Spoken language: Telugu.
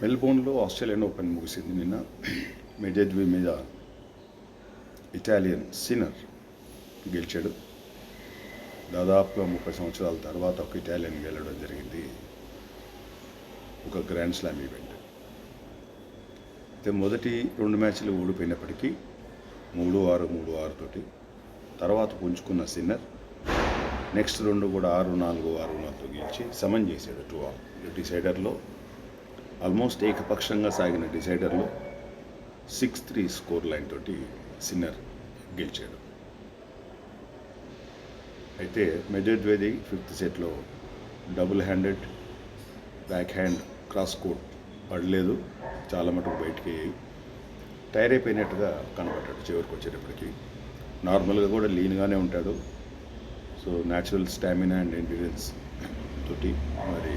మెల్బోర్న్లో ఆస్ట్రేలియన్ ఓపెన్ ముగిసింది నిన్న. మెడెడ్వి మీద ఇటాలియన్ సిన్నర్ గెలిచాడు. దాదాపుగా 30 సంవత్సరాల తర్వాత ఒక ఇటాలియన్ గెలవడం జరిగింది, ఒక గ్రాండ్ స్లామ్ ఈవెంట్. అయితే మొదటి 2 మ్యాచ్లు ఓడిపోయినప్పటికీ 3-6, 3-6 తోటి తర్వాత పుంజుకున్న సిన్నర్ నెక్స్ట్ 2 కూడా 6-4, 6-4తో గెలిచి సమన్ చేశాడు 2-all. డిసైడర్లో ఆల్మోస్ట్ ఏకపక్షంగా సాగిన డిసైడర్లో 6-3 స్కోర్ లైన్ తోటి సిన్నర్ గెలిచాడు. అయితే మెడెడ్వేది 5th సెట్లో double handed back hand cross court పడలేదు, చాలా మటుకు బయటికి టైర్ అయిపోయినట్టుగా కనబడ్డాడు చివరికి వచ్చేటప్పటికి. నార్మల్గా కూడా లీన్గానే ఉంటాడు. So natural stamina and endurance తోటి మరి